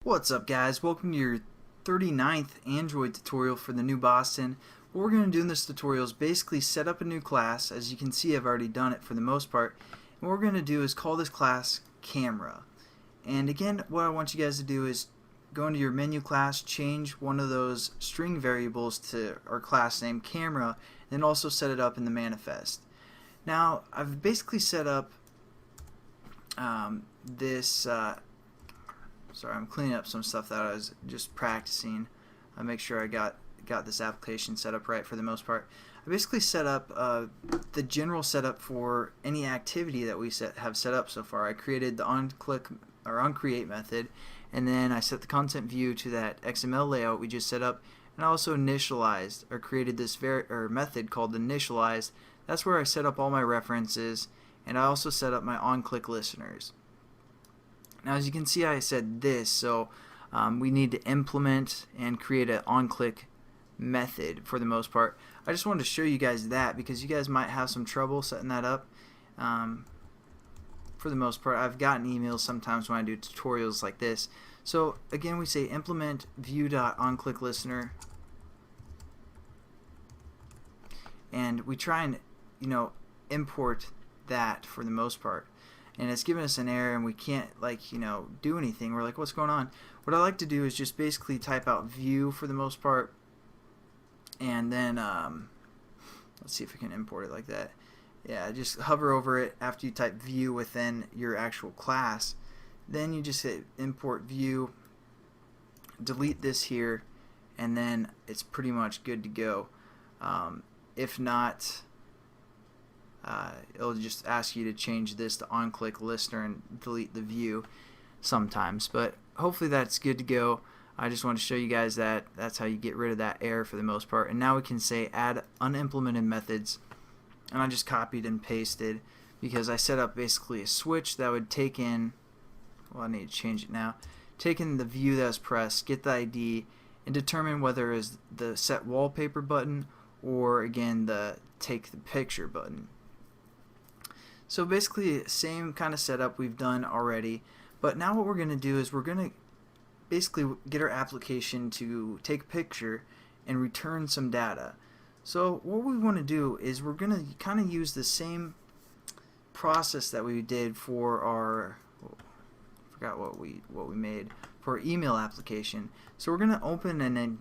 What's up, guys? Welcome to your 39th Android tutorial for the new Boston. What we're going to do in this tutorial is basically set up a new class. As you can see, I've already done it for the most part. And what we're going to do is call this class Camera. And again, what I want you guys to do is go into your menu class, change one of those string variables to our class name Camera, and then also set it up in the manifest. Now, I've basically set up this sorry, I'm cleaning up some stuff that I was just practicing. I make sure I got this application set up right for the most part. I basically set up the general setup for any activity that we have set up so far. I created the onCreate method, and then I set the content view to that XML layout we just set up, and I also initialized or created this method called initialized. That's where I set up all my references, and I also set up my onClick listeners. Now, as you can see, I said this, so we need to implement and create an onClick method for the most part. I just wanted to show you guys that because you guys might have some trouble setting that up. For the most part, I've gotten emails sometimes when I do tutorials like this. So again, we say implement view.onClickListener, and we try and import that for the most part. And it's giving us an error and we can't do anything. We're like, what's going on? What I like to do is just basically type out view for the most part, and then let's see if we can import it like that. Yeah, just hover over it after you type view within your actual class. Then you just hit import view, delete this here, and then it's pretty much good to go. If not, it'll just ask you to change this to onClick listener and delete the view sometimes, but hopefully that's good to go. I just want to show you guys that that's how you get rid of that error for the most part. And now we can say add unimplemented methods, and I just copied and pasted because I set up basically a switch that would take in, well, I need to change it now, take in the view that was pressed, get the ID, and determine whether it is the set wallpaper button or again the take the picture button. So basically, same kind of setup we've done already, but now what we're going to do is we're going to basically get our application to take a picture and return some data. So what we want to do is we're going to kind of use the same process that we did for our, I forgot what we made for our email application. So we're going to open an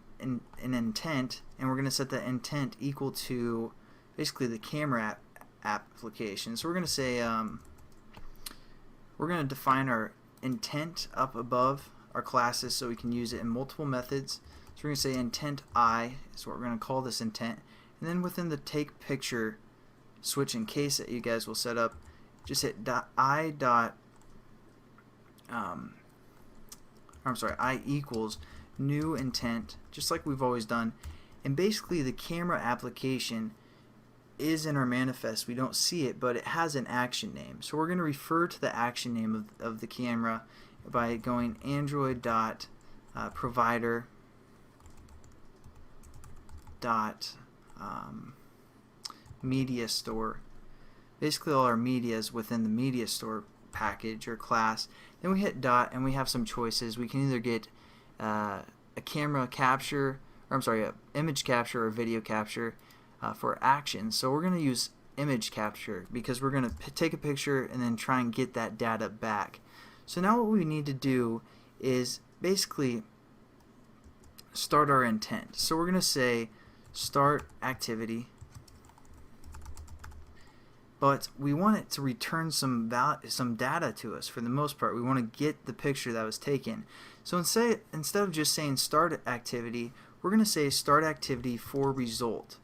intent, and we're going to set that intent equal to basically the camera application. So we're going to say we're going to define our intent up above our classes so we can use it in multiple methods. So we're going to say intent I is what we're going to call this intent, and then within the take picture switch in case that you guys will set up, just hit I equals new intent, just like we've always done. And basically the camera application is in our manifest. We don't see it, but it has an action name. So we're going to refer to the action name of the camera by going android.provider media store. Basically all our media is within the media store package or class. Then we hit dot and we have some choices. We can either get a camera capture, or I'm sorry, an image capture or video capture for action. So we're going to use image capture because we're going to take a picture and then try and get that data back. So now what we need to do is basically start our intent. So we're going to say start activity, but we want it to return some data to us for the most part. We want to get the picture that was taken. So instead of just saying start activity, we're going to say start activity for result.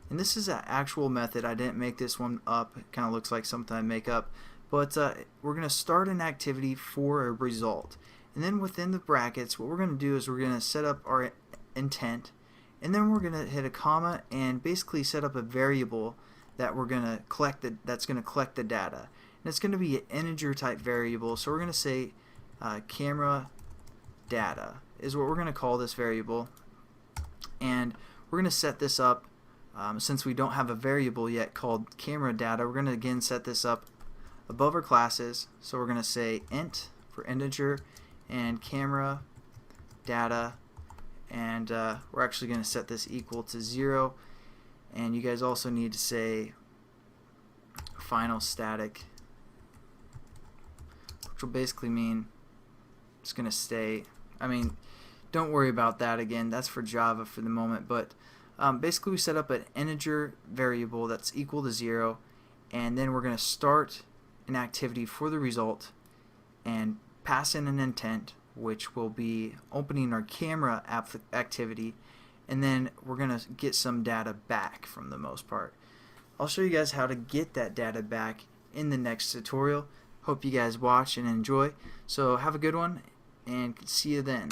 And this is an actual method. I didn't make this one up. It kind of looks like something I make up. But we're going to start an activity for a result. And then within the brackets, what we're going to do is we're going to set up our intent. And then we're going to hit a comma and basically set up a variable that we're going to collect that's going to collect the data. And it's going to be an integer type variable. So we're going to say camera data is what we're going to call this variable. And we're going to set this up. Since we don't have a variable yet called camera data, we're going to again set this up above our classes. So we're going to say int for integer and camera data, and we're actually going to set this equal to 0, and you guys also need to say final static, which will basically mean it's going to stay. I mean, don't worry about that again, that's for Java for the moment, but basically we set up an integer variable that's equal to 0, and then we're going to start an activity for the result and pass in an intent, which will be opening our camera activity, and then we're going to get some data back from the most part. I'll show you guys how to get that data back in the next tutorial. Hope you guys watch and enjoy. So have a good one, and see you then.